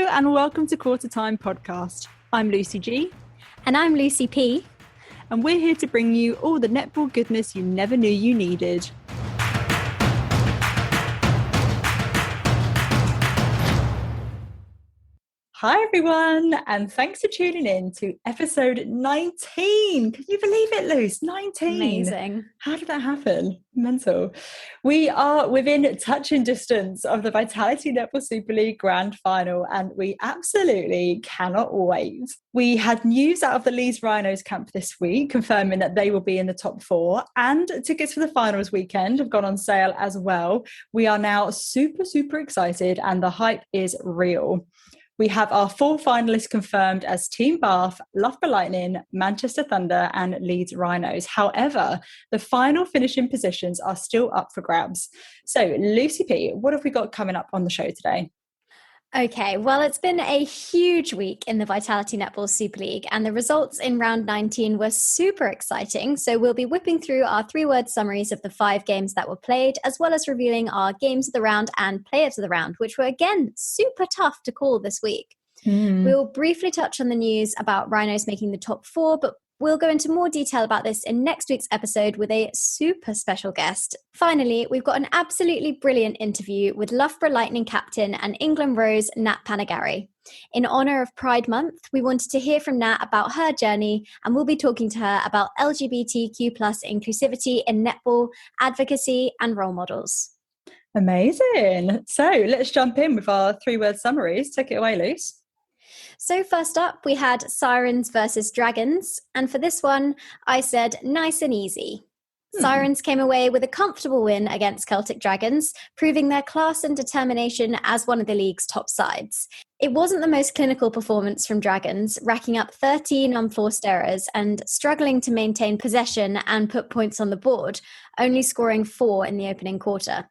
and welcome to Quarter Time Podcast. I'm Lucy G. And I'm Lucy P. And we're here to bring you all the netball goodness you never knew you needed. Hi everyone, and thanks for tuning in to episode 19. Can you believe it, Luce? 19. Amazing. How did that happen? Mental. We are within touching distance of the Vitality Netball Superleague Grand Final, and we absolutely cannot wait. We had news out of the Leeds Rhinos camp this week confirming that they will be in the top 4, and tickets for the finals weekend have gone on sale as well. We are now super excited, and the hype is real. We have our 4 finalists confirmed as Team Bath, Loughborough Lightning, Manchester Thunder and Leeds Rhinos. However, the final finishing positions are still up for grabs. So, Lucy P, what have we got coming up on the show today? Okay, well, it's been a huge week in the Vitality Netball Superleague, and the results in round 19 were super exciting. So we'll be whipping through our 3-word summaries of the 5 games that were played, as well as revealing our games of the round and players of the round, which were again super tough to call this week. We'll briefly touch on the news about Rhinos making the top 4, but we'll go into more detail about this in next week's episode with a super special guest. Finally, we've got an absolutely brilliant interview with Loughborough Lightning captain and England Rose Nat Panagarry. In honour of Pride Month, we wanted to hear from Nat about her journey, and we'll be talking to her about LGBTQ+ inclusivity in netball, advocacy and role models. Amazing. So let's jump in with our 3-word summaries. Take it away, Luce. So first up, we had Sirens versus Dragons. And for this one, I said nice and easy. Sirens came away with a comfortable win against Celtic Dragons, proving their class and determination as one of the league's top sides. It wasn't the most clinical performance from Dragons, racking up 13 unforced errors and struggling to maintain possession and put points on the board, only scoring 4 in the opening quarter.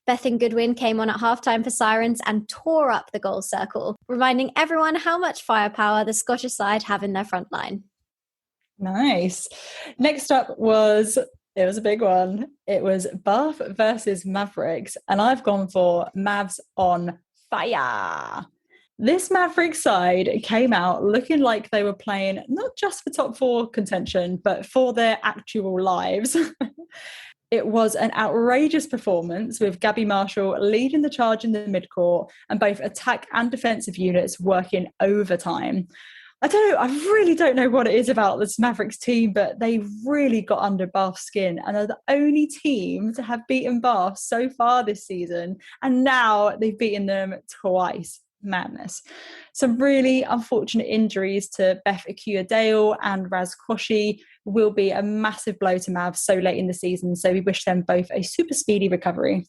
Bethan Goodwin came on at halftime for Sirens and tore up the goal circle, reminding everyone how much firepower the Scottish side have in their front line. Nice. Next up was a big one. It was Bath versus Mavericks, and I've gone for Mavs on fire. This Mavericks side came out looking like they were playing not just for top 4 contention, but for their actual lives. It was an outrageous performance with Gabby Marshall leading the charge in the midcourt and both attack and defensive units working overtime. I really don't know what it is about this Mavericks team, but they really got under Bath's skin and are the only team to have beaten Bath so far this season. And now they've beaten them twice. Madness. Some really unfortunate injuries to Beth Akua-Dale and Raz Quashie will be a massive blow to Mavs so late in the season, so we wish them both a super speedy recovery.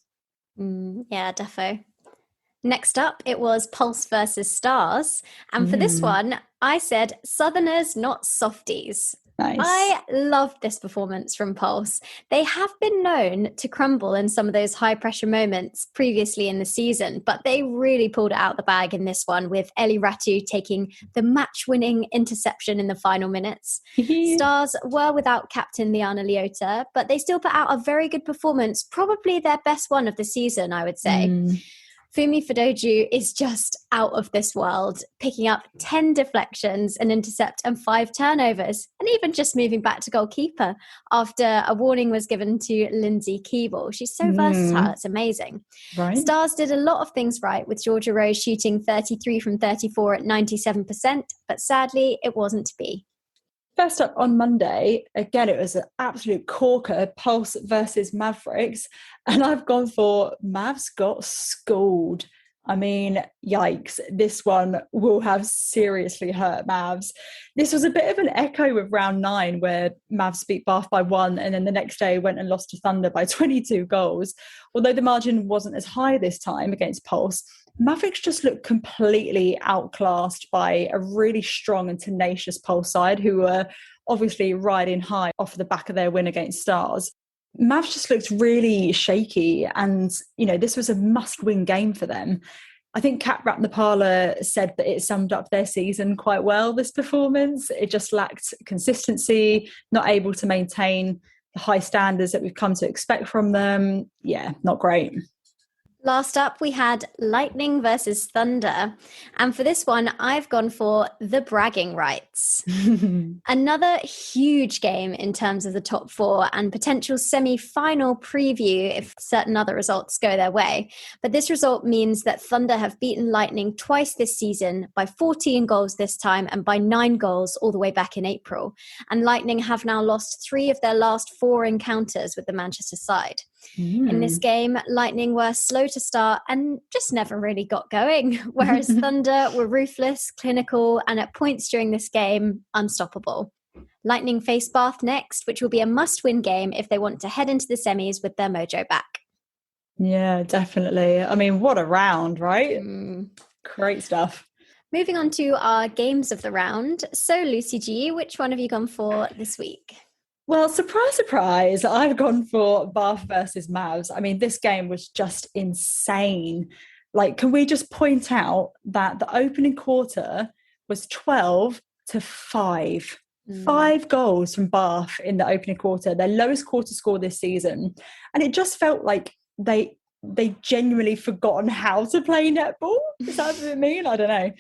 Yeah, defo. Next up, it was Pulse versus Stars, and for this one, I said Southerners, not softies. Nice. I loved this performance from Pulse. They have been known to crumble in some of those high-pressure moments previously in the season, but they really pulled it out the bag in this one, with Ellie Ratu taking the match-winning interception in the final minutes. Stars were without captain Liana Leota, but they still put out a very good performance, probably their best one of the season, I would say. Fumi Fadoju is just out of this world, picking up 10 deflections, an intercept and 5 turnovers, and even just moving back to goalkeeper after a warning was given to Lindsay Keeble. She's so versatile, it's amazing. Right. Stars did a lot of things right, with Georgia Rose shooting 33 from 34 at 97%, but sadly it wasn't to be. First up on Monday, again, it was an absolute corker, Pulse versus Mavericks. And I've gone for Mavs got schooled. I mean, yikes, this one will have seriously hurt Mavs. This was a bit of an echo with round 9 where Mavs beat Bath by 1 and then the next day went and lost to Thunder by 22 goals. Although the margin wasn't as high this time against Pulse, Mavericks just looked completely outclassed by a really strong and tenacious Pulse side who were obviously riding high off the back of their win against Stars. Mavs just looked really shaky and, this was a must-win game for them. I think Kat Ratnapala said that it summed up their season quite well, this performance. It just lacked consistency, not able to maintain the high standards that we've come to expect from them. Yeah, not great. Last up, we had Lightning versus Thunder. And for this one, I've gone for the bragging rights. Another huge game in terms of the top four and potential semi-final preview if certain other results go their way. But this result means that Thunder have beaten Lightning twice this season, by 14 goals this time and by 9 goals all the way back in April. And Lightning have now lost 3 of their last 4 encounters with the Manchester side. In this game, Lightning were slow to start and just never really got going, whereas Thunder were ruthless, clinical, and at points during this game, unstoppable. Lightning face Bath next, which will be a must-win game if they want to head into the semis with their mojo back. Yeah, definitely. I mean, what a round, right? Great stuff. Moving on to our games of the round. So, Lucy G, which one have you gone for this week? Well, surprise, surprise, I've gone for Bath versus Mavs. I mean, this game was just insane. Like, can we just point out that the opening quarter was 12-5. 5 goals from Bath in the opening quarter, their lowest quarter score this season. And it just felt like they genuinely forgotten how to play netball. Is that what I mean? I don't know.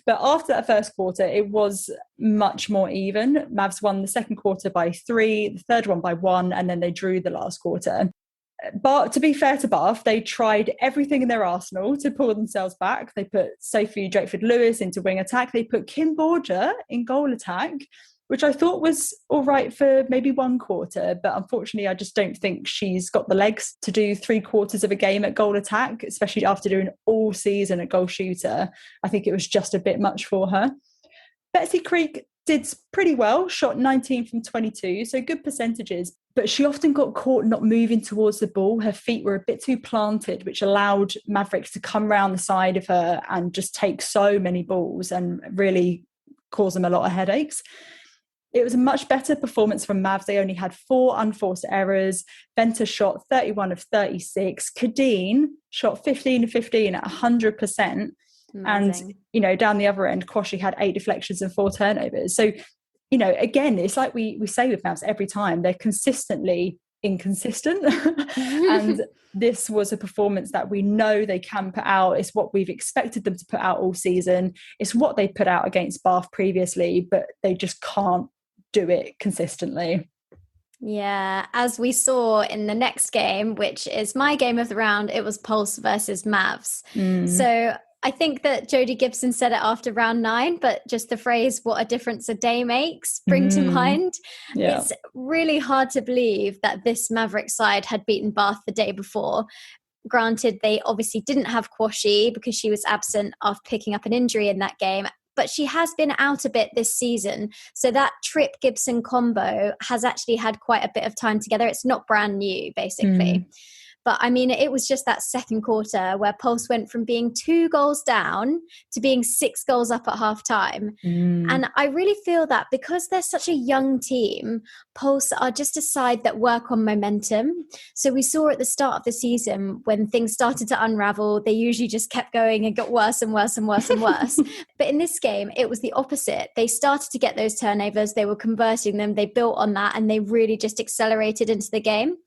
But after that first quarter, it was much more even. Mavs won the second quarter by 3, the third one by 1, and then they drew the last quarter. But to be fair to Bath, they tried everything in their arsenal to pull themselves back. They put Sophie Drakeford-Lewis into wing attack. They put Kim Borger in goal attack, which I thought was all right for maybe 1 quarter. But unfortunately, I just don't think she's got the legs to do 3 quarters of a game at goal attack, especially after doing all season at goal shooter. I think it was just a bit much for her. Betsy Creek did pretty well, shot 19 from 22, so good percentages. But she often got caught not moving towards the ball. Her feet were a bit too planted, which allowed Mavericks to come round the side of her and just take so many balls and really cause them a lot of headaches. It was a much better performance from Mavs. They only had 4 unforced errors. Venter shot 31 of 36. Kadeen shot 15 of 15 at 100%. Amazing. And, down the other end, Quashie had 8 deflections and 4 turnovers. So, again, it's like we say with Mavs every time, they're consistently inconsistent. And this was a performance that we know they can put out. It's what we've expected them to put out all season. It's what they put out against Bath previously, but they just can't do it consistently. Yeah, as we saw in the next game, which is my game of the round, it was Pulse versus Mavs. So I think that Jodie Gibson said it after round 9, but just the phrase, what a difference a day makes, bring to mind. Yeah. It's really hard to believe that this Maverick side had beaten Bath the day before. Granted, they obviously didn't have Quashie because she was absent after picking up an injury in that game. But she has been out a bit this season. So that Tripp-Gibson combo has actually had quite a bit of time together. It's not brand new, basically. But I mean, it was just that second quarter where Pulse went from being 2 goals down to being 6 goals up at half time. And I really feel that because they're such a young team, Pulse are just a side that work on momentum. So we saw at the start of the season when things started to unravel, they usually just kept going and got worse and worse and worse and worse. But in this game, it was the opposite. They started to get those turnovers, they were converting them, they built on that, and they really just accelerated into the game.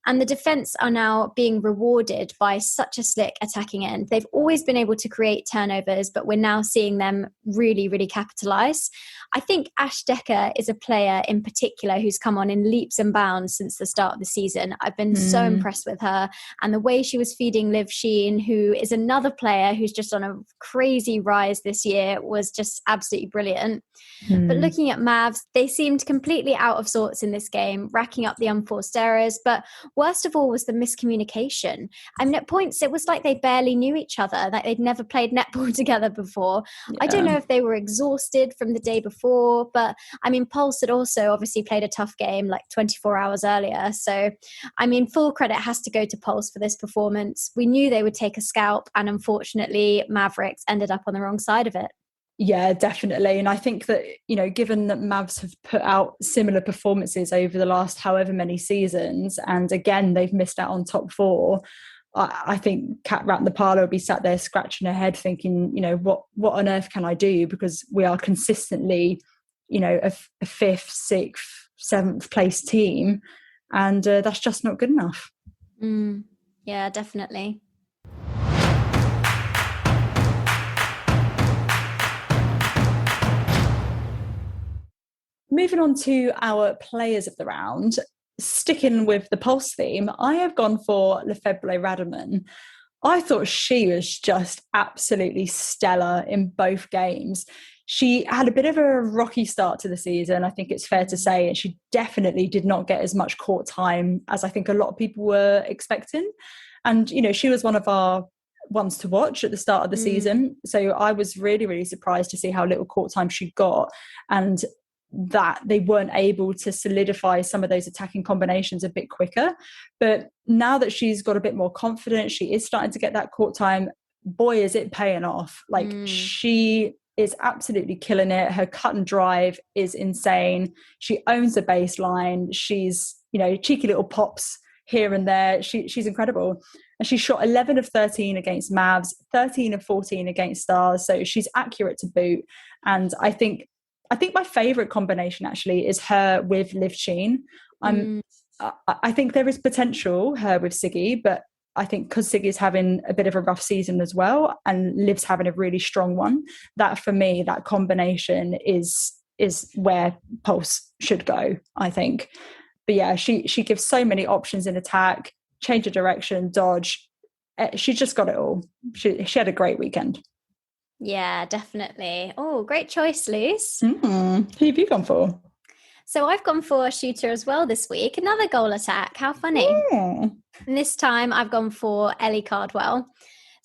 And the defence are now being rewarded by such a slick attacking end. They've always been able to create turnovers, but we're now seeing them really, really capitalise. I think Ash Decker is a player in particular who's come on in leaps and bounds since the start of the season. I've been so impressed with her. And the way she was feeding Liv Sheen, who is another player who's just on a crazy rise this year, was just absolutely brilliant. But looking at Mavs, they seemed completely out of sorts in this game, racking up the unforced errors. But worst of all was the miscommunication. I mean, at points, it was like they barely knew each other, like they'd never played netball together before. Yeah. I don't know if they were exhausted from the day before, but I mean, Pulse had also obviously played a tough game like 24 hours earlier. So, I mean, full credit has to go to Pulse for this performance. We knew they would take a scalp, and unfortunately, Mavericks ended up on the wrong side of it. Yeah, definitely. And I think that, given that Mavs have put out similar performances over the last however many seasons, and again, they've missed out on top 4, I think Kat Rat in the parlour will be sat there scratching her head thinking, what on earth can I do? Because we are consistently, a 5th, 6th, 7th place team. And that's just not good enough. Yeah, definitely. moving on to our players of the round, sticking with the Pulse theme, I have gone for Lefebvre Radaman. I thought she was just absolutely stellar in both games. She had a bit of a rocky start to the season, I think it's fair to say, and she definitely did not get as much court time as I think a lot of people were expecting. And, you know, she was one of our ones to watch at the start of the season. So I was really, really surprised to see how little court time she got, and that they weren't able to solidify some of those attacking combinations a bit quicker. But now that she's got a bit more confidence, she is starting to get that court time. Boy, is it paying off. Like, she is absolutely killing it. Her cut and drive is insane. She owns the baseline. She's, you know, cheeky little pops here and there. She's incredible. And she shot 11 of 13 against Mavs, 13 of 14 against Stars. So she's accurate to boot. And I think my favourite combination actually is her with Liv Sheen. I think there is potential her with Siggy, but I think because Siggy's having a bit of a rough season as well, and Liv's having a really strong one, that for me, that combination is where Pulse should go, I think. But yeah, she gives so many options in attack, change of direction, dodge. She just got it all. She had a great weekend. Yeah, definitely. Oh, great choice, Luce. Who have you gone for? So I've gone for a shooter as well this week. Another goal attack. How funny. Yeah. And this time I've gone for Ellie Cardwell.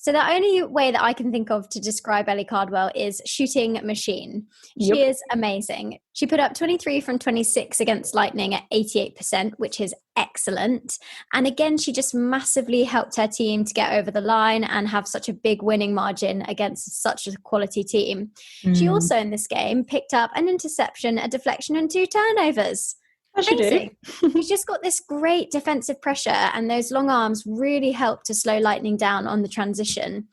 So the only way that I can think of to describe Ellie Cardwell is shooting machine. She is amazing. She put up 23 from 26 against Lightning at 88%, which is excellent. And again, she just massively helped her team to get over the line and have such a big winning margin against such a quality team. She also in this game picked up an interception, a deflection and 2 turnovers. Amazing. She's just got this great defensive pressure, and those long arms really help to slow Lightning down on the transition.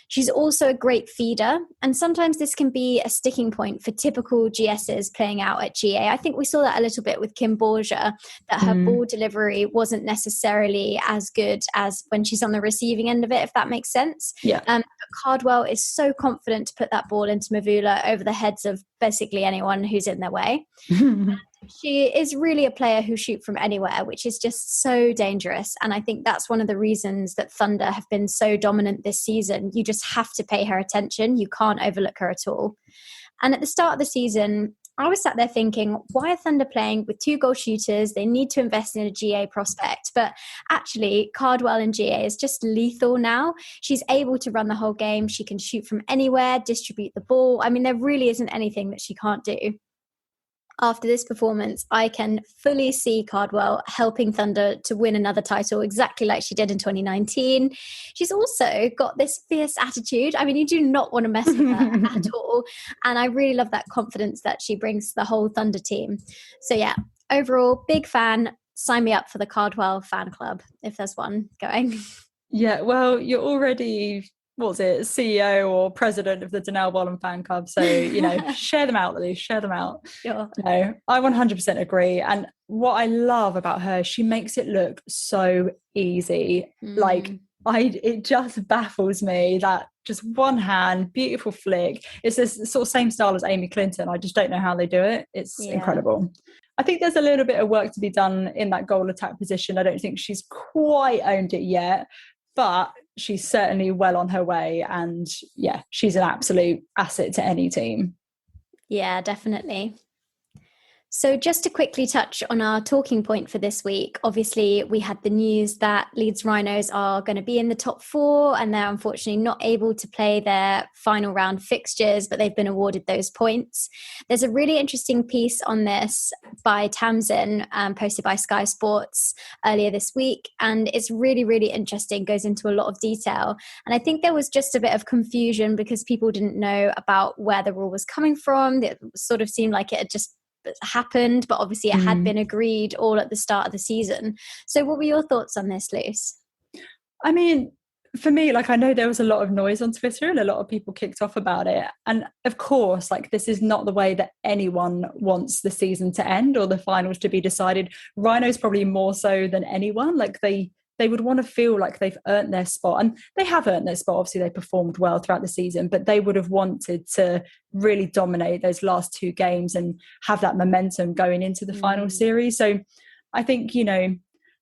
She's also a great feeder, and sometimes this can be a sticking point for typical GSs playing out at GA. I think we saw that a little bit with Kim Borgia, that her ball delivery wasn't necessarily as good as when she's on the receiving end of it, if that makes sense. But Cardwell is so confident to put that ball into Mavula over the heads of basically anyone who's in their way. She is really a player who shoots from anywhere, which is just so dangerous. And I think that's one of the reasons that Thunder have been so dominant this season. You just have to pay her attention. You can't overlook her at all. And at the start of the season, I was sat there thinking, why are Thunder playing with 2 goal shooters? They need to invest in a GA prospect. But actually, Cardwell in GA is just lethal now. She's able to run the whole game. She can shoot from anywhere, distribute the ball. I mean, there really isn't anything that she can't do. After this performance, I can fully see Cardwell helping Thunder to win another title exactly like she did in 2019. She's also got this fierce attitude. I mean, you do not want to mess with her at all. And I really love that confidence that she brings to the whole Thunder team. So yeah, overall, big fan. Sign me up for the Cardwell fan club, if there's one going. Yeah, well, you're already... CEO or president of the Danelle Wallen fan club. So, you know, share them out, Lily, share them out. Sure. No, I 100% agree. And what I love about her, she makes it look so easy. Like, it just baffles me that just one hand, beautiful flick. It's this sort of same style as Amy Clinton. I just don't know how they do it. It's incredible. I think there's a little bit of work to be done in that goal attack position. I don't think she's quite owned it yet, but she's certainly well on her way, and yeah, she's an absolute asset to any team. Yeah, definitely. So just to quickly touch on our talking point for this week, obviously we had the news that Leeds Rhinos are going to be in the top 4 and they're unfortunately not able to play their final round fixtures, but they've been awarded those points. There's a really interesting piece on this by Tamsin, posted by Sky Sports earlier this week, and it's really, really interesting, goes into a lot of detail. And I think there was just a bit of confusion because people didn't know about where the rule was coming from. It sort of seemed like it had just happened, but obviously it had been agreed all at the start of the season. So what were your thoughts on this, Luce? I mean, for me, like, I know there was a lot of noise on Twitter and a lot of people kicked off about it. And of course, like, this is not the way that anyone wants the season to end or the finals to be decided. Rhinos probably more so than anyone. Like, they they would want to feel like they've earned their spot, and they have earned their spot. Obviously they performed well throughout the season, but they would have wanted to really dominate those last 2 games and have that momentum going into the final series. So I think, you know,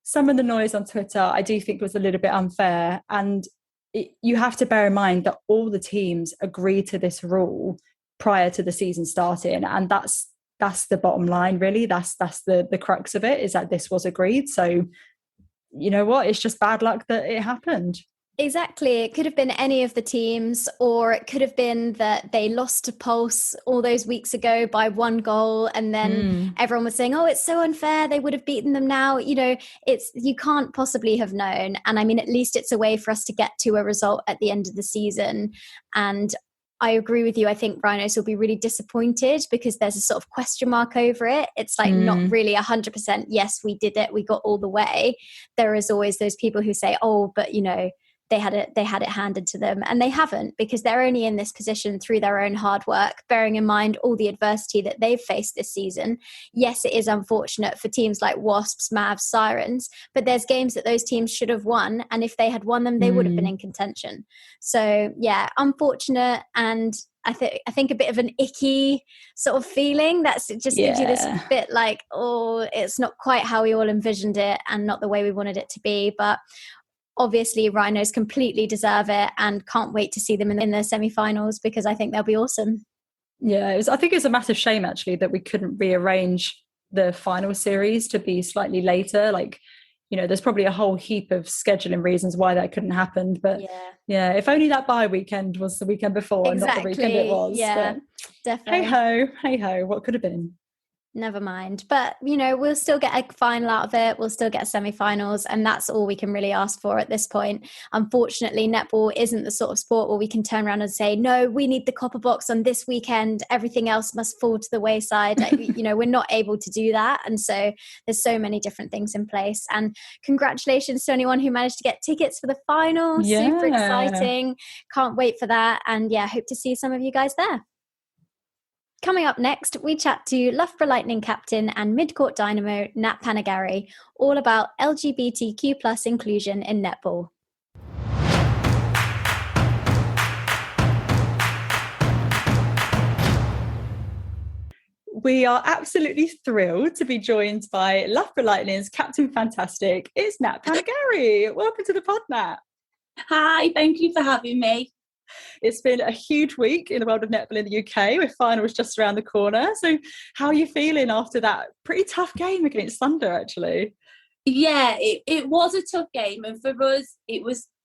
some of the noise on Twitter I do think was a little bit unfair, and you have to bear in mind that all the teams agreed to this rule prior to the season starting, and that's the bottom line, really. That's the crux of it, is that this was agreed. So you know what, it's just bad luck that it happened. Exactly. It could have been any of the teams, or it could have been that they lost to Pulse all those weeks ago by 1 goal, and then everyone was saying, oh, it's so unfair, they would have beaten them now. You know, you can't possibly have known. And I mean, at least it's a way for us to get to a result at the end of the season. And I agree with you. I think Rhinos will be really disappointed because there's a sort of question mark over it. It's like not really 100%, yes, we did it, we got all the way. There is always those people who say, oh, but you know, they had it handed to them, and they haven't, because they're only in this position through their own hard work, bearing in mind all the adversity that they've faced this season. Yes, it is unfortunate for teams like Wasps, Mavs, Sirens, but there's games that those teams should have won, and if they had won them, they would have been in contention. So yeah, unfortunate, and I think a bit of an icky sort of feeling that just gives you this bit like, oh, it's not quite how we all envisioned it and not the way we wanted it to be. But obviously Rhinos completely deserve it, and can't wait to see them in the semi-finals, because I think they'll be awesome. Yeah, I think it's a massive shame actually that we couldn't rearrange the final series to be slightly later. Like, you know, there's probably a whole heap of scheduling reasons why that couldn't happen. But yeah, if only that bye weekend was the weekend before and not the weekend it was. Yeah, but definitely. Hey ho, what could have been? Never mind. But, you know, we'll still get a final out of it. We'll still get semi-finals, and that's all we can really ask for at this point. Unfortunately, netball isn't the sort of sport where we can turn around and say, no, we need the copper box on this weekend, everything else must fall to the wayside. You know, we're not able to do that. And so there's so many different things in place. And congratulations to anyone who managed to get tickets for the final. Super exciting. Can't wait for that. And yeah, hope to see some of you guys there. Coming up next, we chat to Loughborough Lightning captain and mid-court dynamo Nat Panagarry, all about LGBTQ plus inclusion in netball. We are absolutely thrilled to be joined by Loughborough Lightning's Captain Fantastic. It's Nat Panagarry. Welcome to the pod, Nat. Hi, thank you for having me. It's been a huge week in the world of netball in the UK, with finals just around the corner. So how are you feeling after that pretty tough game against Thunder, actually? Yeah, it was a tough game, and for us,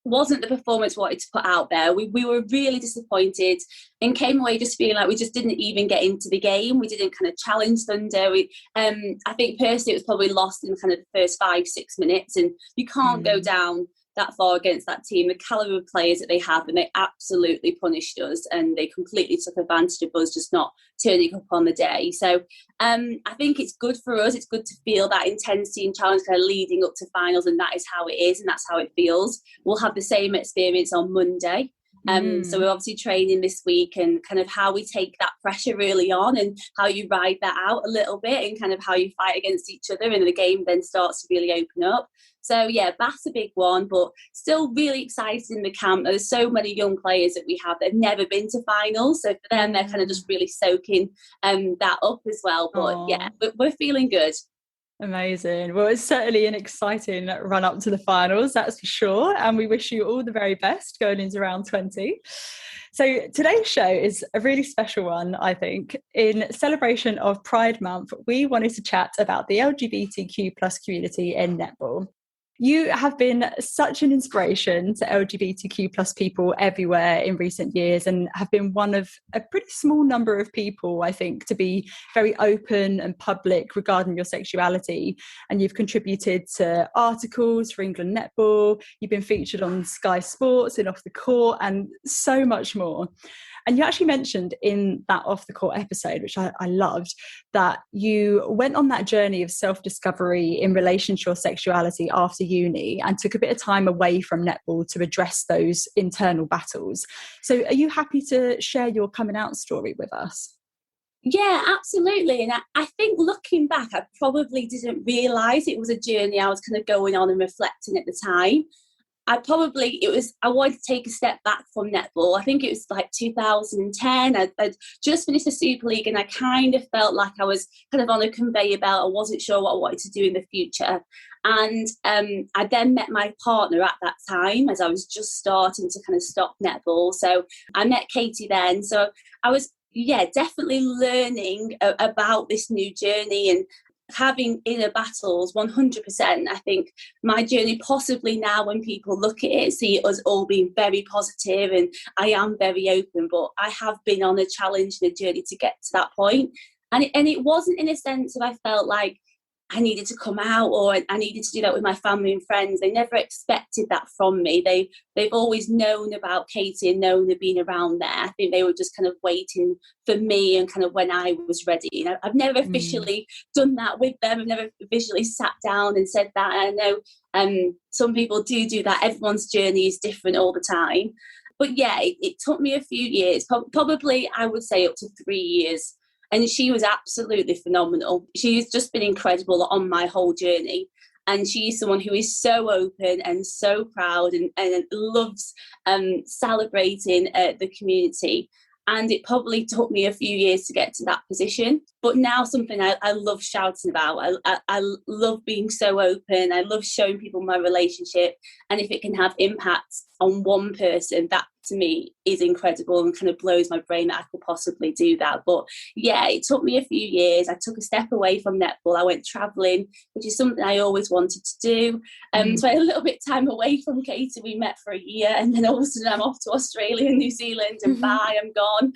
wasn't the performance we wanted to put out there. We were really disappointed and came away just feeling like we just didn't even get into the game. We didn't kind of challenge Thunder. I think personally it was probably lost in kind of the first 5-6 minutes, and you can't go down that far against that team, the calibre of players that they have, and they absolutely punished us, and they completely took advantage of us just not turning up on the day. So I think it's good for us. It's good to feel that intensity and challenge kind of leading up to finals, and that is how it is, and that's how it feels. We'll have the same experience on Monday. So we're obviously training this week, and kind of how we take that pressure early on and how you ride that out a little bit, and kind of how you fight against each other, and the game then starts to really open up. So yeah, that's a big one, but still really excited in the camp. There's so many young players that we have that have never been to finals, so for them they're kind of just really soaking that up as well. But yeah, we're feeling good. Amazing. Well, it's certainly an exciting run up to the finals, that's for sure. And we wish you all the very best going into round 20. So today's show is a really special one, I think. In celebration of Pride Month, we wanted to chat about the LGBTQ plus community in netball. You have been such an inspiration to LGBTQ plus people everywhere in recent years, and have been one of a pretty small number of people, I think, to be very open and public regarding your sexuality. And you've contributed to articles for England Netball, you've been featured on Sky Sports and Off the Court, and so much more. And you actually mentioned in that Off the Court episode, which I loved, that you went on that journey of self-discovery in relation to your sexuality after uni, and took a bit of time away from netball to address those internal battles. So are you happy to share your coming out story with us? Yeah, absolutely. And I think looking back, I probably didn't realise it was a journey I was kind of going on and reflecting at the time. I wanted to take a step back from netball. I think it was like 2010. I'd just finished the Super League and I kind of felt like I was kind of on a conveyor belt. I wasn't sure what I wanted to do in the future. And I then met my partner at that time as I was just starting to kind of stop netball. So I met Katie then. So I was, definitely learning about this new journey and having inner battles 100%. I think my journey, possibly now when people look at it, see us all being very positive and I am very open, but I have been on a challenge and a journey to get to that point. And it wasn't in a sense of I felt like I needed to come out or I needed to do that with my family and friends. They never expected that from me. They've always known about Katie and known of being around there. I think they were just kind of waiting for me and kind of when I was ready. You know, I've never officially done that with them. I've never officially sat down and said that. And I know some people do that. Everyone's journey is different all the time. But it took me a few years, probably I would say up to 3 years. And she was absolutely phenomenal. She's just been incredible on my whole journey. And she's someone who is so open and so proud and loves celebrating the community. And it probably took me a few years to get to that position. But now something I love shouting about. I love being so open. I love showing people my relationship. And if it can have impact on one person, that to me is incredible and kind of blows my brain that I could possibly do that. But it took me a few years. I took a step away from netball. I went travelling, which is something I always wanted to do. So I had a little bit of time away from Katie. We met for a year and then all of a sudden I'm off to Australia and New Zealand and bye, I'm gone.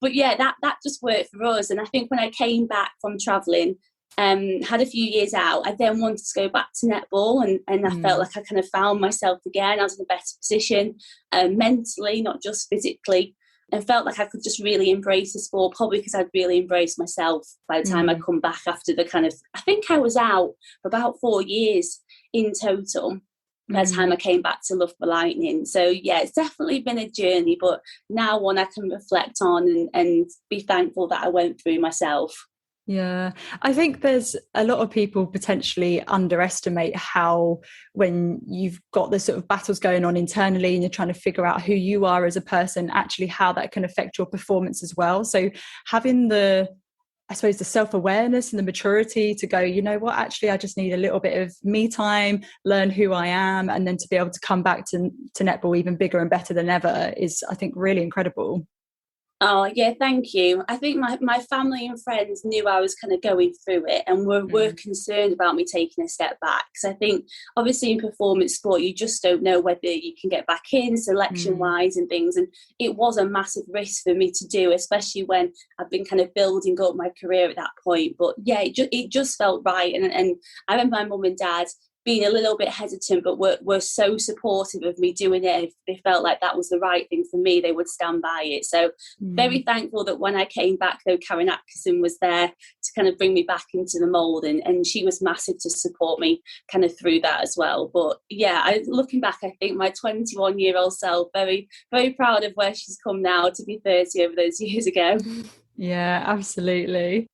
But that just worked for us. And I think when I came back from travelling, had a few years out, I then wanted to go back to netball and I felt like I kind of found myself again. I was in a better position mentally, not just physically, and felt like I could just really embrace the sport, probably because I'd really embraced myself by the time I'd come back after the kind of, I think I was out for about 4 years in total by the time I came back to Loughborough Lightning. So it's definitely been a journey, but now one I can reflect on and be thankful that I went through myself. Yeah, I think there's a lot of people potentially underestimate how when you've got the sort of battles going on internally and you're trying to figure out who you are as a person, actually how that can affect your performance as well. So having the self-awareness and the maturity to go, you know what, actually I just need a little bit of me time, learn who I am, and then to be able to come back to netball even bigger and better than ever is, I think, really incredible. Oh, yeah, thank you. I think my family and friends knew I was kind of going through it and were concerned about me taking a step back. So I think, obviously, in performance sport, you just don't know whether you can get back in selection-wise and things. And it was a massive risk for me to do, especially when I've been kind of building up my career at that point. But it just felt right. And I remember my mum and dad being a little bit hesitant, but were so supportive of me doing it. If they felt like that was the right thing for me, they would stand by it. So very thankful that when I came back, though, Karen Atkinson was there to kind of bring me back into the mould, and she was massive to support me kind of through that as well. But looking back, I think my 21-year-old self, very, very proud of where she's come now to be 30 over those years ago. Yeah, absolutely.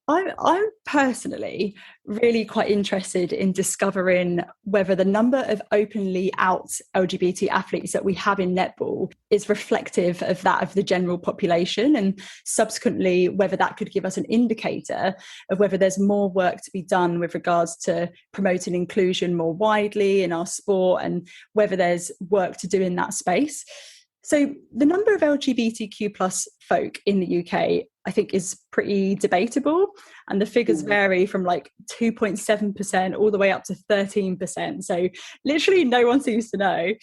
I'm personally really quite interested in discovering whether the number of openly out LGBT athletes that we have in netball is reflective of that of the general population, and subsequently whether that could give us an indicator of whether there's more work to be done with regards to promoting inclusion more widely in our sport and whether there's work to do in that space. So the number of LGBTQ plus folk in the UK, I think, is pretty debatable. And the figures vary from like 2.7% all the way up to 13%. So literally no one seems to know.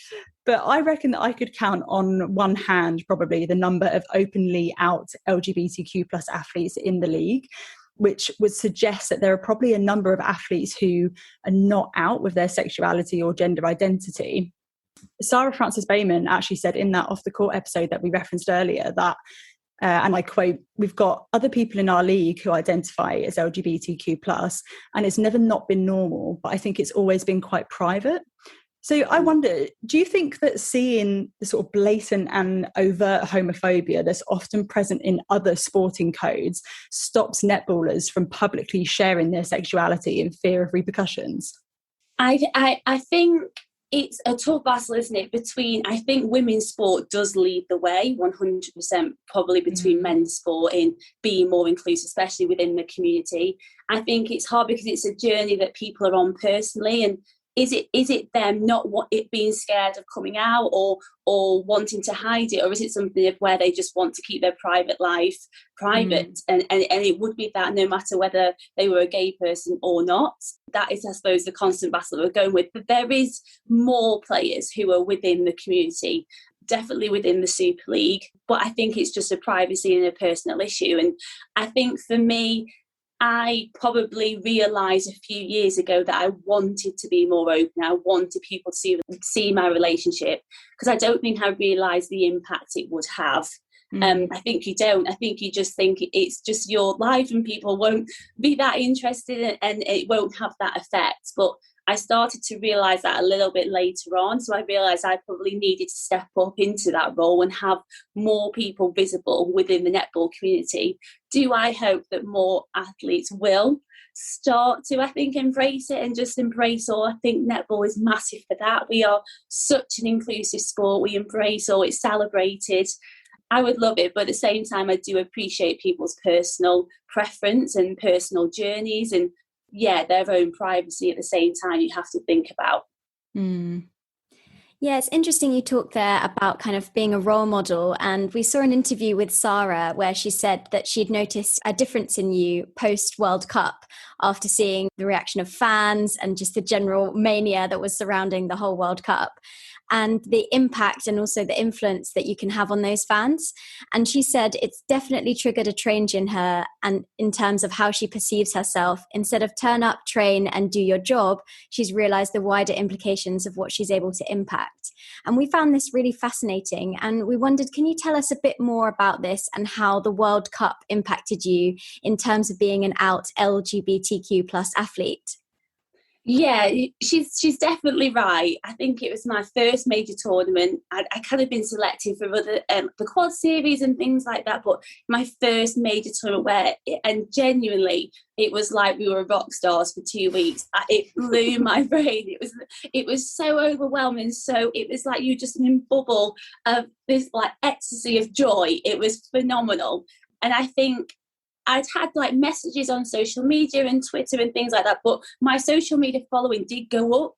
But I reckon that I could count on one hand probably the number of openly out LGBTQ plus athletes in the league, which would suggest that there are probably a number of athletes who are not out with their sexuality or gender identity. Sarah Frances Bayman actually said in that Off the Court episode that we referenced earlier that, and I quote, "We've got other people in our league who identify as LGBTQ+, and it's never not been normal, but I think it's always been quite private." So I wonder, do you think that seeing the sort of blatant and overt homophobia that's often present in other sporting codes stops netballers from publicly sharing their sexuality in fear of repercussions? I think it's a tough battle, isn't it? I think women's sport does lead the way 100%, probably between men's sport in being more inclusive, especially within the community. I think it's hard because it's a journey that people are on personally, and is it them not being scared of coming out or wanting to hide it, or is it something of where they just want to keep their private life private? And it would be that no matter whether they were a gay person or not. That is, I suppose, the constant battle that we're going with. But there is more players who are within the community, definitely within the Super League, but I think it's just a privacy and a personal issue. And I think for me, I probably realised a few years ago that I wanted to be more open. I wanted people to see my relationship, because I don't think I realised the impact it would have. I think you don't. I think you just think it's just your life and people won't be that interested and it won't have that effect. But I started to realise that a little bit later on. So I realised I probably needed to step up into that role and have more people visible within the netball community. Do I hope that more athletes will start to, I think, embrace it and just embrace all? I think netball is massive for that. We are such an inclusive sport. We embrace all, it's celebrated. I would love it, but at the same time, I do appreciate people's personal preference and personal journeys and, their own privacy at the same time you have to think about. Yeah, it's interesting you talked there about kind of being a role model, and we saw an interview with Sarah where she said that she'd noticed a difference in you post World Cup after seeing the reaction of fans and just the general mania that was surrounding the whole World Cup, and the impact and also the influence that you can have on those fans. And she said it's definitely triggered a change in her, and in terms of how she perceives herself. Instead of turn up, train and do your job, she's realized the wider implications of what she's able to impact. And we found this really fascinating, and we wondered, can you tell us a bit more about this and how the World Cup impacted you in terms of being an out LGBTQ plus athlete? Yeah, she's definitely right. I think it was my first major tournament. I kind of been selected for other the quad series and things like that, but my first major tournament and genuinely, it was like we were rock stars for 2 weeks. It blew my brain. It was so overwhelming. So it was like you just in a bubble of this like ecstasy of joy. It was phenomenal, and I think I'd had like messages on social media and Twitter and things like that, but my social media following did go up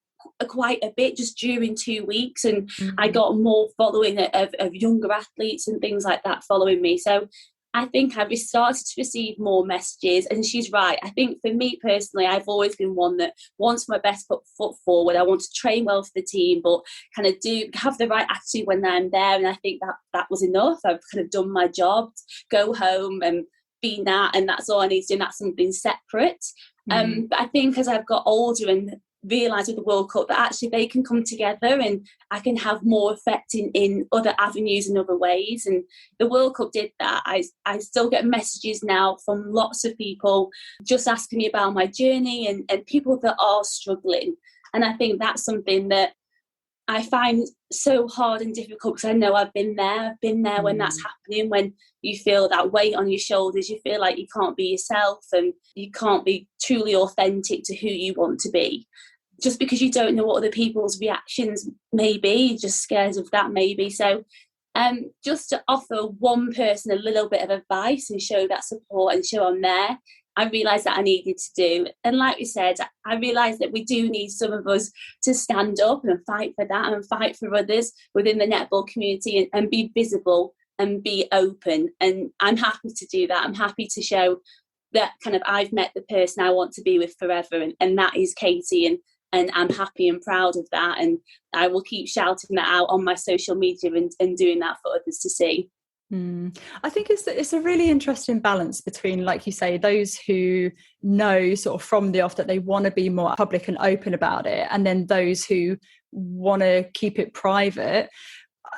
quite a bit just during 2 weeks, and I got more following of younger athletes and things like that following me. So I think I've started to receive more messages, and she's right. I think for me personally, I've always been one that wants my best foot forward. I want to train well for the team, but kind of have the right attitude when I'm there. And I think that was enough. I've kind of done my job, go home and be Nat, and that's all I need to do, and that's something separate. But I think as I've got older and realised with the World Cup that actually they can come together and I can have more effect in other avenues and other ways. And the World Cup did that. I still get messages now from lots of people just asking me about my journey and people that are struggling. And I think that's something that I find so hard and difficult, because I know I've been there when that's happening, when you feel that weight on your shoulders, you feel like you can't be yourself and you can't be truly authentic to who you want to be. Just because you don't know what other people's reactions may be, you're just scared of that maybe. So just to offer one person a little bit of advice and show that support and show I'm there, I realised that I needed to do. And like we said, I realised that we do need some of us to stand up and fight for that and fight for others within the netball community and be visible and be open. And I'm happy to do that. I'm happy to show that kind of I've met the person I want to be with forever, and that is Katie, and I'm happy and proud of that. And I will keep shouting that out on my social media and doing that for others to see. I think it's a really interesting balance between, like you say, those who know sort of from the off that they want to be more public and open about it, and then those who want to keep it private.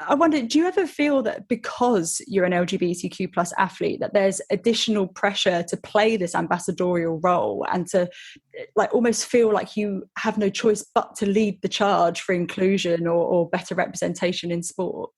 I wonder, do you ever feel that because you're an LGBTQ plus athlete, that there's additional pressure to play this ambassadorial role and to like almost feel like you have no choice but to lead the charge for inclusion or better representation in sport?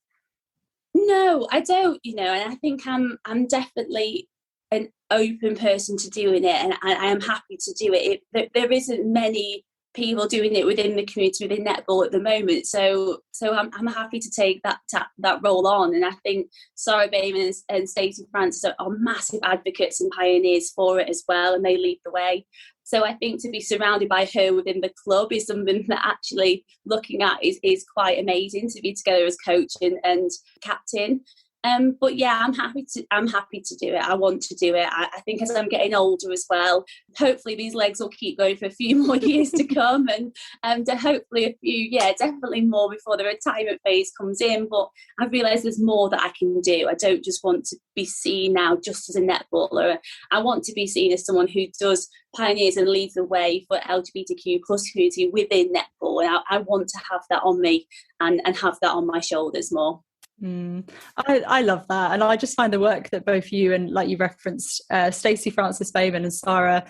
No, I don't, and I think I'm definitely an open person to doing it, and I am happy to do it. There isn't many people doing it within the community within netball at the moment, so I'm happy to take that role on. And I think Sarah Bayman and Stacey Francis are massive advocates and pioneers for it as well, and they lead the way. So I think to be surrounded by her within the club is something that actually looking at is quite amazing, to be together as coach and captain. But yeah, I'm happy to do it. I want to do it. I think as I'm getting older as well, hopefully these legs will keep going for a few more years to come, and hopefully a few, definitely more before the retirement phase comes in. But I realise there's more that I can do. I don't just want to be seen now just as a netballer. I want to be seen as someone who does pioneers and leads the way for LGBTQ plus community within netball. And I want to have that on me and have that on my shoulders more. I love that, and I just find the work that both you and, like you referenced, Stacey Francis Bayman and Sarah,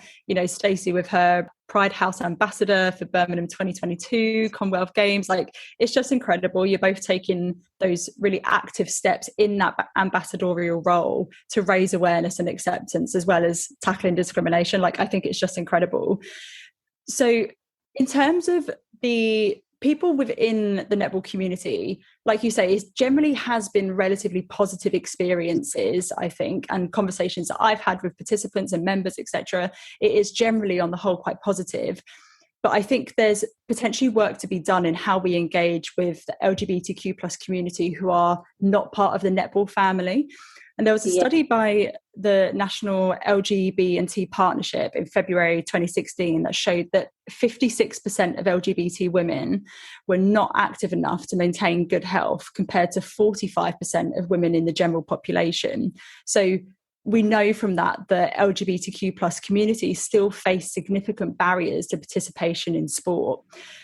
Stacey with her Pride House ambassador for Birmingham 2022 Commonwealth Games, like it's just incredible. You're both taking those really active steps in that ambassadorial role to raise awareness and acceptance, as well as tackling discrimination. Like I think it's just incredible. So in terms of the people within the netball community, like you say, it generally has been relatively positive experiences, I think, and conversations that I've had with participants and members, etc. It is generally on the whole quite positive. But I think there's potentially work to be done in how we engage with the LGBTQ plus community who are not part of the netball family. And there was a study by the National LGBT Partnership in February 2016 that showed that 56% of LGBT women were not active enough to maintain good health, compared to 45% of women in the general population. So we know from that the LGBTQ plus community still face significant barriers to participation in sport.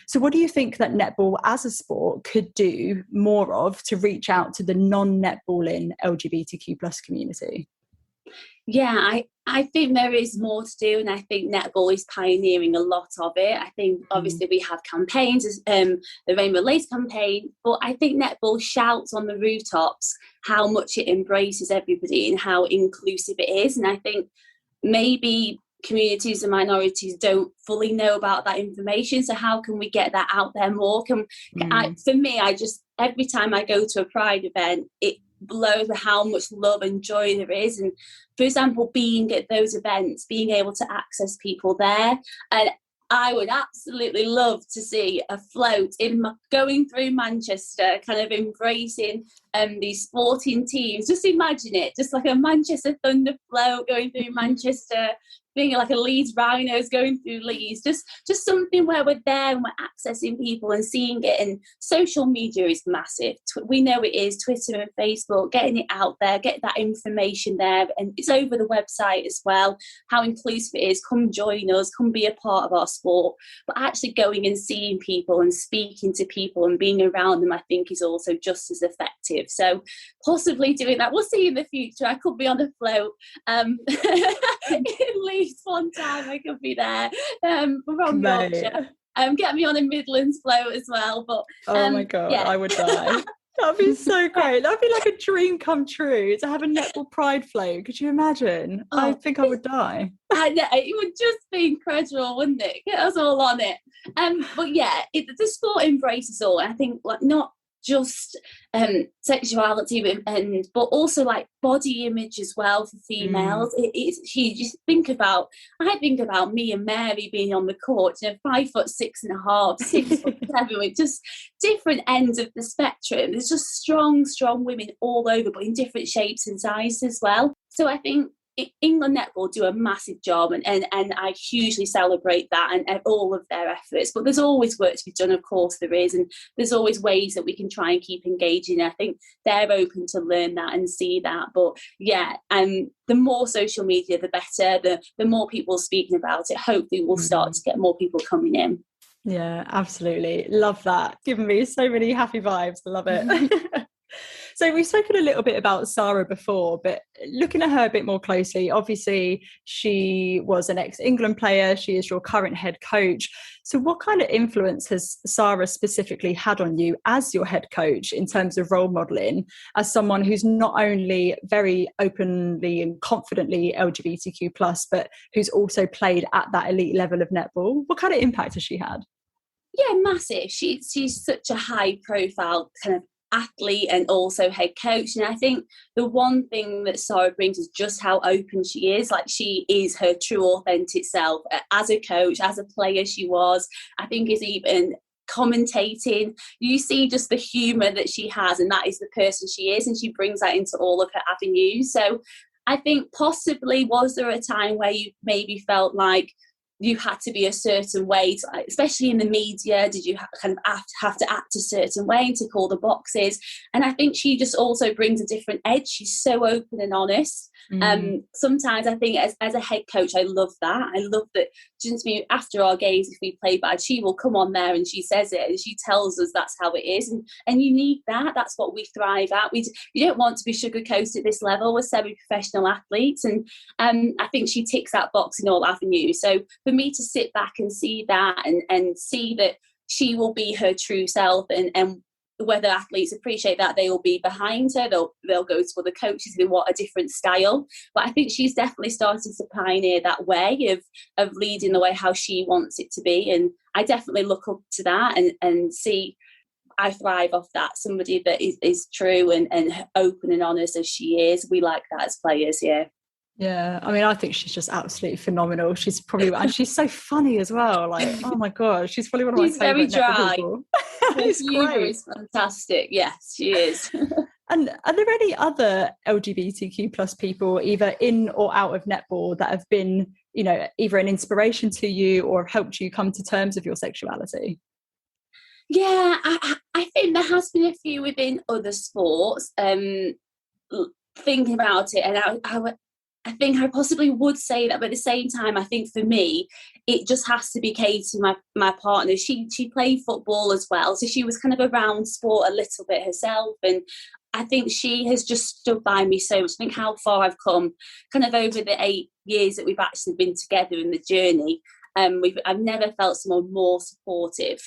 So what do you think that netball as a sport could do more of to reach out to the non-netballing LGBTQ plus community? Yeah, I think there is more to do, and I think netball is pioneering a lot of it. I think obviously we have campaigns, the Rainbow Lace campaign, but I think netball shouts on the rooftops how much it embraces everybody and how inclusive it is. And I think maybe communities and minorities don't fully know about that information. So how can we get that out there more? For me, every time I go to a Pride event, it blows how much love and joy there is. And for example, being at those events, being able to access people there, and I would absolutely love to see a float going through Manchester, kind of embracing these sporting teams. Just imagine it, just like a Manchester Thunder float going through Manchester, being like a Leeds Rhinos going through Leeds, just something where we're there and we're accessing people and seeing it. And social media is massive. We know it is, Twitter and Facebook, getting it out there, get that information there. And it's over the website as well, how inclusive it is. Come join us, come be a part of our sport. But actually going and seeing people and speaking to people and being around them, I think is also just as effective. So possibly doing that. We'll see in the future. I could be on a float in Leeds one time. I could be there from Yorkshire. Get me on a Midlands float as well. But oh my god, yeah. I would die. That'd be so great. That'd be like a dream come true to have a netball pride float. Could you imagine? I think I would die. I know, it would just be incredible, wouldn't it? Get us all on it. But yeah, the sport embraces all. And I think not just sexuality but also like body image as well for females. It's huge. I think about me and Mary being on the court, 5'6.5", 6'7", with just different ends of the spectrum. There's just strong women all over, but in different shapes and sizes as well. So I think England Netball do a massive job, and I hugely celebrate that and all of their efforts. But there's always work to be done, of course there is, and there's always ways that we can try and keep engaging. I think they're open to learn that and see that. But yeah, the more social media, the better. The more people speaking about it, hopefully we'll start to get more people coming in. Yeah, absolutely. Love that. Giving me so many happy vibes. I love it. So we've spoken a little bit about Sarah before, but looking at her a bit more closely, obviously she was an ex-England player. She is your current head coach. So what kind of influence has Sarah specifically had on you as your head coach in terms of role modelling, as someone who's not only very openly and confidently LGBTQ plus, but who's also played at that elite level of netball? What kind of impact has she had? Yeah, massive. She's such a high profile kind of athlete and also head coach. And I think the one thing that Sarah brings is just how open she is. Like, she is her true authentic self as a coach, as a player. She was, I think, is even commentating. You see just the humour that she has, and that is the person she is, and she brings that into all of her avenues. So I think possibly, was there a time where you maybe felt like you had to be a certain way, especially in the media? Did you kind of have to act a certain way and tick all the boxes? And I think she just also brings a different edge. She's so open and honest. Sometimes I think as a head coach, I love that. I love that, just me, after our games, if we play bad, she will come on there and she says it and she tells us that's how it is. And you need that. That's what we thrive at. You don't want to be sugarcoated at this level. We're semi-professional athletes. And I think she ticks that box in all avenues. So for me to sit back and see that and see that she will be her true self, and whether athletes appreciate that, they will be behind her. They'll go to other coaches who want a different style. But I think she's definitely started to pioneer that way of leading the way how she wants it to be. And I definitely look up to that and see I thrive off that. Somebody that is true and open and honest as she is. We like that as players, yeah. Yeah, I mean, I think she's just absolutely phenomenal. She's probably, and she's so funny as well. Like, oh my god, she's probably one of my favourite netball people. Her humour is fantastic. Yes, she is. And are there any other LGBTQ plus people, either in or out of netball, that have been, you know, either an inspiration to you or have helped you come to terms with your sexuality? Yeah, I think there has been a few within other sports. Thinking about it, and I think I possibly would say that, but at the same time, I think for me, it just has to be Katie, my partner. She played football as well, so she was kind of around sport a little bit herself, and I think she has just stood by me so much. I think how far I've come kind of over the 8 years that we've actually been together in the journey. I've never felt someone more supportive.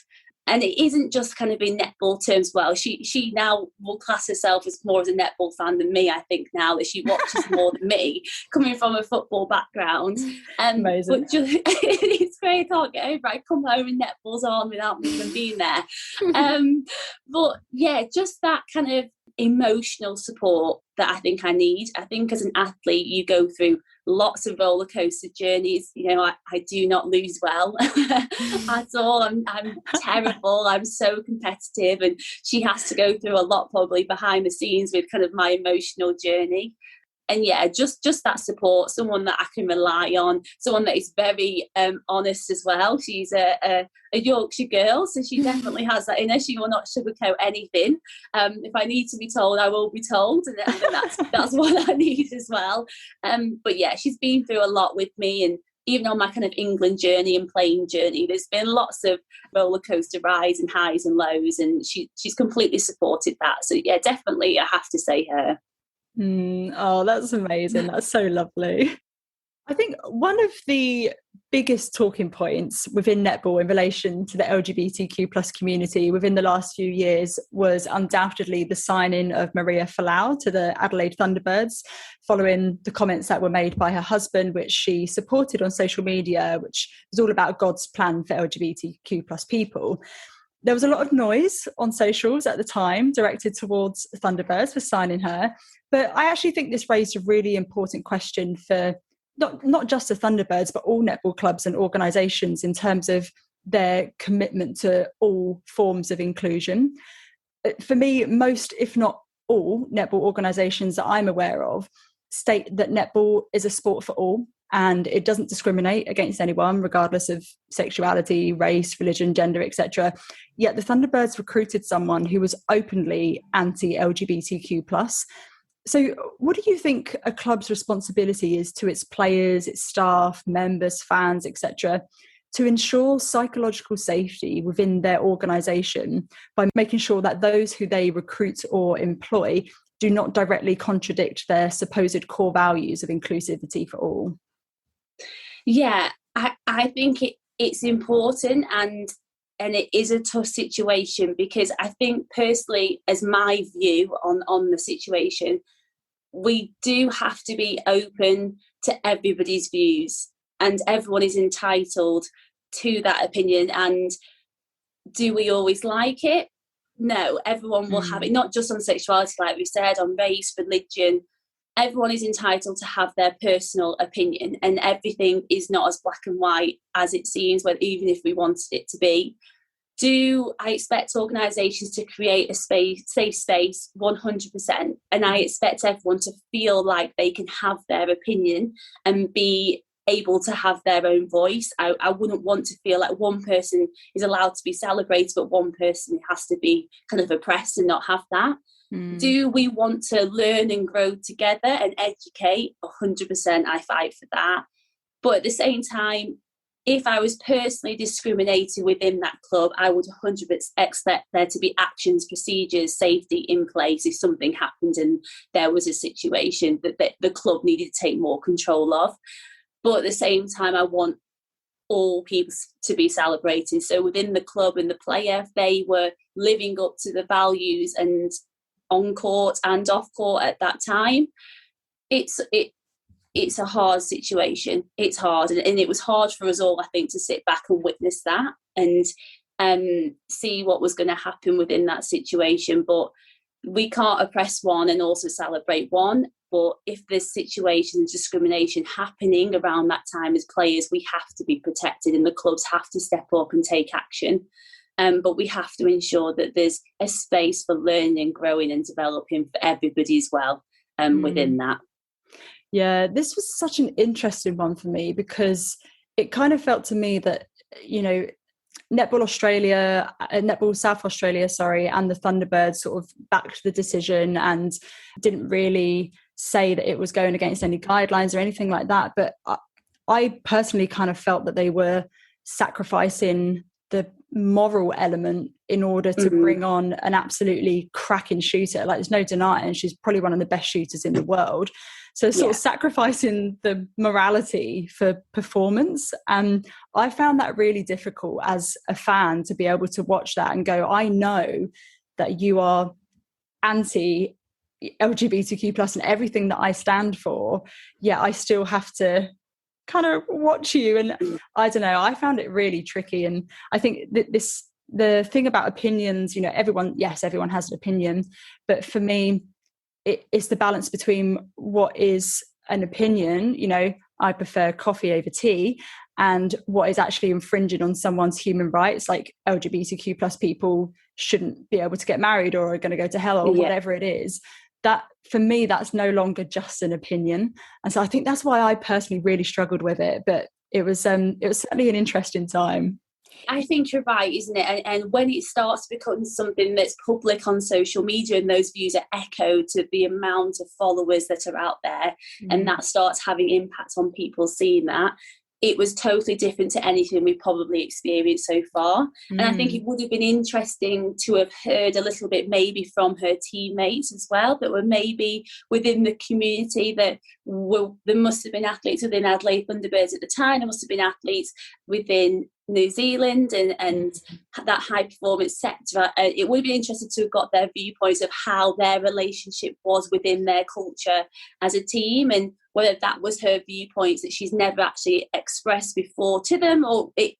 And it isn't just kind of in netball terms. Well, she now will class herself as more as a netball fan than me. I think now that she watches more than me, coming from a football background. Amazing. But just, it's great. I can't get over it. I come home and netball's on without me even being there. But yeah, just that kind of emotional support that I think I need. I think as an athlete, you go through lots of roller coaster journeys. You know, I do not lose well at all. I'm terrible. I'm so competitive, and she has to go through a lot probably behind the scenes with kind of my emotional journey. And yeah, just that support, someone that I can rely on, someone that is very honest as well. She's a Yorkshire girl, so she definitely has that in her. She will not sugarcoat anything. If I need to be told, I will be told, and that's what I need as well. But yeah, she's been through a lot with me, and even on my kind of England journey and playing journey, there's been lots of roller coaster rides and highs and lows, and she's completely supported that. So yeah, definitely I have to say her. Oh, that's amazing. That's so lovely. I think one of the biggest talking points within netball in relation to the LGBTQ plus community within the last few years was undoubtedly the signing of Maria Folau to the Adelaide Thunderbirds, following the comments that were made by her husband, which she supported on social media, which was all about God's plan for LGBTQ plus people. There was a lot of noise on socials at the time directed towards Thunderbirds for signing her. But I actually think this raised a really important question for not just the Thunderbirds, but all netball clubs and organisations in terms of their commitment to all forms of inclusion. For me, most, if not all, netball organisations that I'm aware of state that netball is a sport for all, and it doesn't discriminate against anyone, regardless of sexuality, race, religion, gender, etc. Yet the Thunderbirds recruited someone who was openly anti-LGBTQ+. So what do you think a club's responsibility is to its players, its staff, members, fans, etc., to ensure psychological safety within their organisation by making sure that those who they recruit or employ do not directly contradict their supposed core values of inclusivity for all? Yeah, I think it's important, and it is a tough situation, because I think personally, as my view on the situation, we do have to be open to everybody's views, and everyone is entitled to that opinion. And do we always like it? No, everyone will have it, not just on sexuality, like we said, on race, religion. Everyone is entitled to have their personal opinion, and everything is not as black and white as it seems, even if we wanted it to be. Do I expect organisations to create a safe space? 100%. And I expect everyone to feel like they can have their opinion and be able to have their own voice. I wouldn't want to feel like one person is allowed to be celebrated, but one person has to be kind of oppressed and not have that. Do we want to learn and grow together and educate? 100%, I fight for that. But at the same time, if I was personally discriminated within that club, I would 100% expect there to be actions, procedures, safety in place if something happened and there was a situation that the club needed to take more control of. But at the same time, I want all people to be celebrated. So within the club and the player, if they were living up to the values and on court and off court at that time, it's a hard situation. It's hard, and it was hard for us all, I think, to sit back and witness that and see what was going to happen within that situation. But we can't oppress one and also celebrate one. But if there's situations of discrimination happening around that time as players, we have to be protected, and the clubs have to step up and take action. But we have to ensure that there's a space for learning, growing and developing for everybody as well within that. Yeah, this was such an interesting one for me, because it kind of felt to me that, you know, Netball South Australia, and the Thunderbirds sort of backed the decision and didn't really say that it was going against any guidelines or anything like that. But I personally kind of felt that they were sacrificing the moral element in order to bring on an absolutely cracking shooter. Like, there's no denying she's probably one of the best shooters in the world. So sort of sacrificing the morality for performance. And I found that really difficult as a fan to be able to watch that and go, I know that you are anti LGBTQ plus and everything that I stand for. Yeah, I still have to kind of watch you. And I don't know, I found it really tricky. And I think that the thing about opinions, you know, everyone has an opinion, but for me, it's the balance between what is an opinion, you know, I prefer coffee over tea, and what is actually infringing on someone's human rights, like LGBTQ plus people shouldn't be able to get married or are going to go to hell or whatever it is. That, for me, that's no longer just an opinion. And so I think that's why I personally really struggled with it. But it was certainly an interesting time. I think you're right, isn't it? And when it starts to become something that's public on social media and those views are echoed to the amount of followers that are out there, and that starts having impact on people seeing that, it was totally different to anything we've probably experienced so far. And I think it would have been interesting to have heard a little bit maybe from her teammates as well, that were maybe within the community, that there must have been athletes within Adelaide Thunderbirds at the time, there must have been athletes within New Zealand and that high performance sector. It would be interesting to have got their viewpoints of how their relationship was within their culture as a team, and whether that was her viewpoints that she's never actually expressed before to them, or it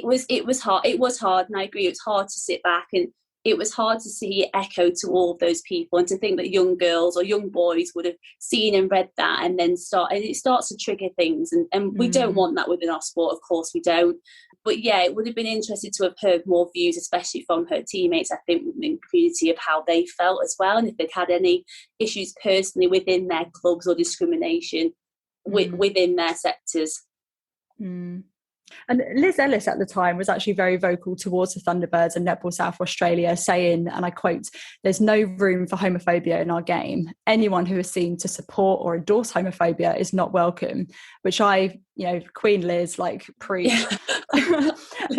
was hard. It was hard, and I agree, it was hard to sit back, and it was hard to see it echo to all of those people, and to think that young girls or young boys would have seen and read that and then it starts to trigger things, and we don't want that within our sport, of course we don't. But yeah, it would have been interesting to have heard more views, especially from her teammates, I think, within the community, of how they felt as well, and if they'd had any issues personally within their clubs or discrimination within their sectors. And Liz Ellis at the time was actually very vocal towards the Thunderbirds and Netball South Australia, saying, and I quote, "There's no room for homophobia in our game. Anyone who is seen to support or endorse homophobia is not welcome," which I, Queen Liz, like, preach. Yeah.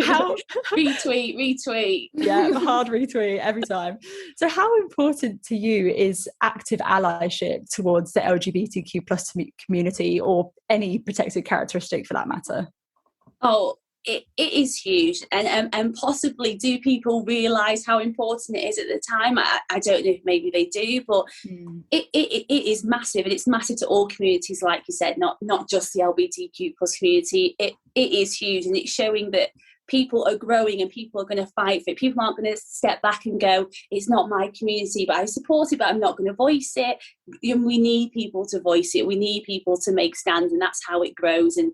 How retweet. Yeah, hard retweet every time. So how important to you is active allyship towards the LGBTQ plus community, or any protected characteristic for that matter? Oh, it is huge, and possibly do people realise how important it is at the time? I don't know if maybe they do, but it is massive, and it's massive to all communities, like you said, not just the LGBTQ plus community. It is huge, and it's showing that people are growing and people are going to fight for it. People aren't going to step back and go, it's not my community, but I support it, but I'm not going to voice it. We need people to voice it. We need people to make stands, and that's how it grows. And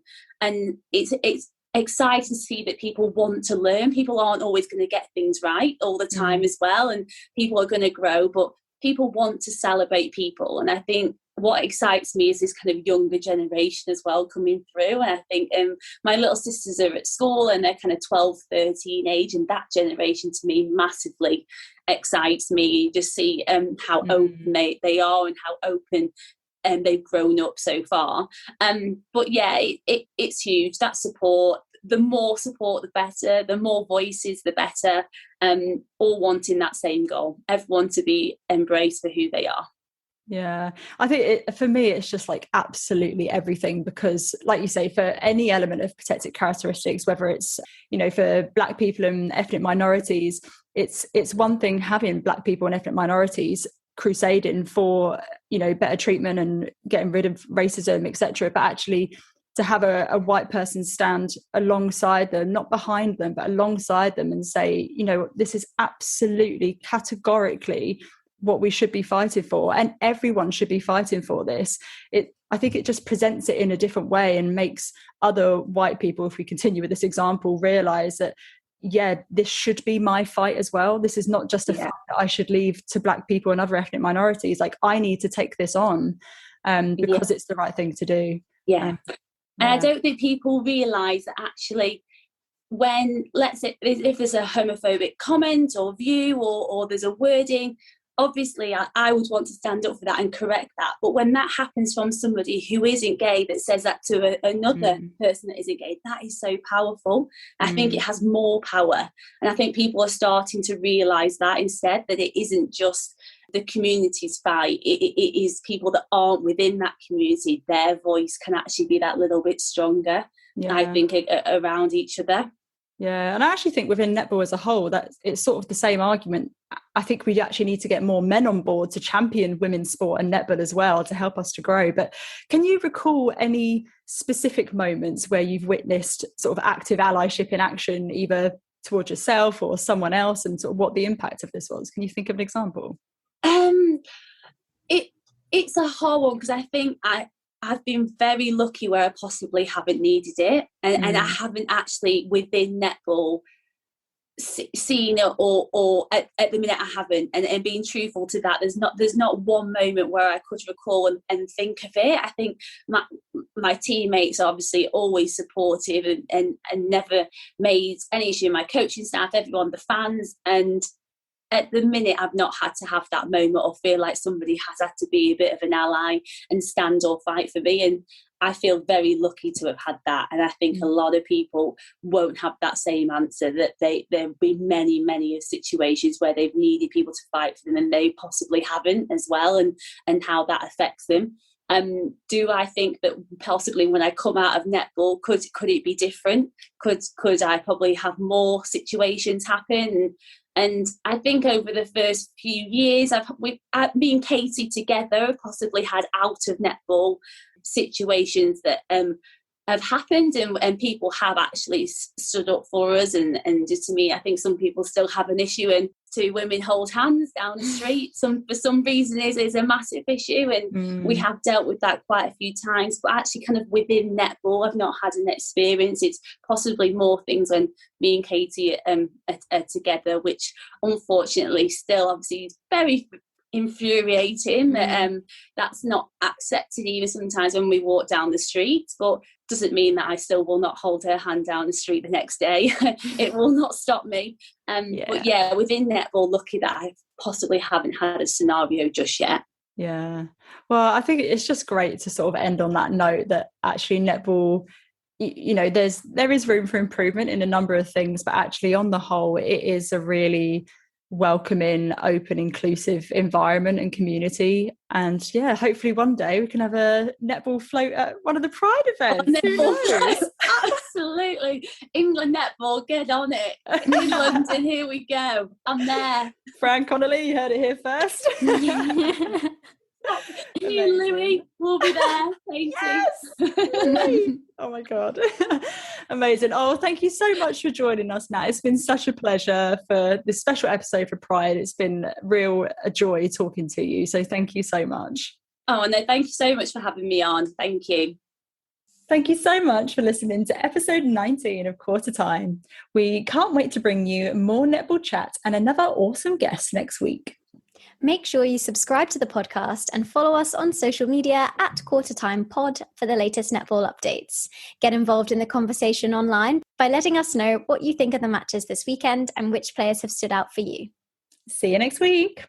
it's exciting to see that people want to learn. People aren't always going to get things right all the time as well, and people are going to grow, but people want to celebrate people. And I think what excites me is this kind of younger generation as well coming through. And I think my little sisters are at school and they're kind of 12, 13 age, and that generation to me massively excites me. You just see how open they are and how open they've grown up so far. But yeah, it's huge, that support. The more support, the better. The more voices, the better. All wanting that same goal, everyone to be embraced for who they are. Yeah, I think for me, it's just like absolutely everything, because like you say, for any element of protected characteristics, whether it's, for Black people and ethnic minorities, it's one thing having Black people and ethnic minorities crusading for, better treatment and getting rid of racism, etc. But actually to have a white person stand alongside them, not behind them, but alongside them, and say, this is absolutely categorically what we should be fighting for, and everyone should be fighting for this. I think it just presents it in a different way and makes other white people, if we continue with this example, realise that, yeah, this should be my fight as well. This is not just a fight that I should leave to Black people and other ethnic minorities. Like, I need to take this on because it's the right thing to do. Yeah. And I don't think people realise that actually, when, let's say, if there's a homophobic comment or view or there's a wording, obviously I would want to stand up for that and correct that. But when that happens from somebody who isn't gay, that says that to another person that isn't gay, that is so powerful. I think it has more power. And I think people are starting to realise that instead, that it isn't just the community's fight. It is people that aren't within that community. Their voice can actually be that little bit stronger, I think, around each other. Yeah, and I actually think within netball as a whole, that it's sort of the same argument. I think we actually need to get more men on board to champion women's sport and netball as well, to help us to grow. But can you recall any specific moments where you've witnessed sort of active allyship in action, either towards yourself or someone else, and sort of what the impact of this was? Can you think of an example? It's a hard one, because I think I've been very lucky where I possibly haven't needed it, and I haven't actually within netball seen it, or at the minute I haven't, and being truthful to that, there's not one moment where I could recall and think of it. I think my teammates are obviously always supportive and never made any issue. My coaching staff, everyone, the fans, and at the minute, I've not had to have that moment or feel like somebody has had to be a bit of an ally and stand or fight for me. And I feel very lucky to have had that. And I think a lot of people won't have that same answer, that there've been many situations where they've needed people to fight for them and they possibly haven't as well, and how that affects them. Do I think that possibly when I come out of netball, could it be different? Could I probably have more situations happen? And I think over the first few years, me and Katie together have possibly had out of netball situations that have happened, and people have actually stood up for us. And just, to me, I think some people still have an issue, and two women hold hands down the street, for some reason is a massive issue, and we have dealt with that quite a few times. But actually, kind of within netball, I've not had an experience. It's possibly more things when me and Katie are together, which unfortunately still obviously is very infuriating that that's not accepted even sometimes when we walk down the street, but doesn't mean that I still will not hold her hand down the street the next day. It will not stop me. But yeah, within netball, lucky that I possibly haven't had a scenario just yet. Yeah, well, I think it's just great to sort of end on that note that actually netball, you know, there is room for improvement in a number of things, but actually on the whole it is a really welcoming, open, inclusive environment and community. And yeah, hopefully one day we can have a netball float at one of the Pride events. Absolutely. England netball, get on it. In London, here we go. I'm there. Fran Connolly, you heard it here first. You, Louis, will be there. Thank you. Oh my God. Amazing. Oh, thank you so much for joining us, Nat. It's been such a pleasure for this special episode for Pride. It's been a joy talking to you. So thank you so much. Oh, no, thank you so much for having me on. Thank you. Thank you so much for listening to episode 19 of Quarter Time. We can't wait to bring you more netball chat and another awesome guest next week. Make sure you subscribe to the podcast and follow us on social media at QuarterTimePod for the latest netball updates. Get involved in the conversation online by letting us know what you think of the matches this weekend and which players have stood out for you. See you next week.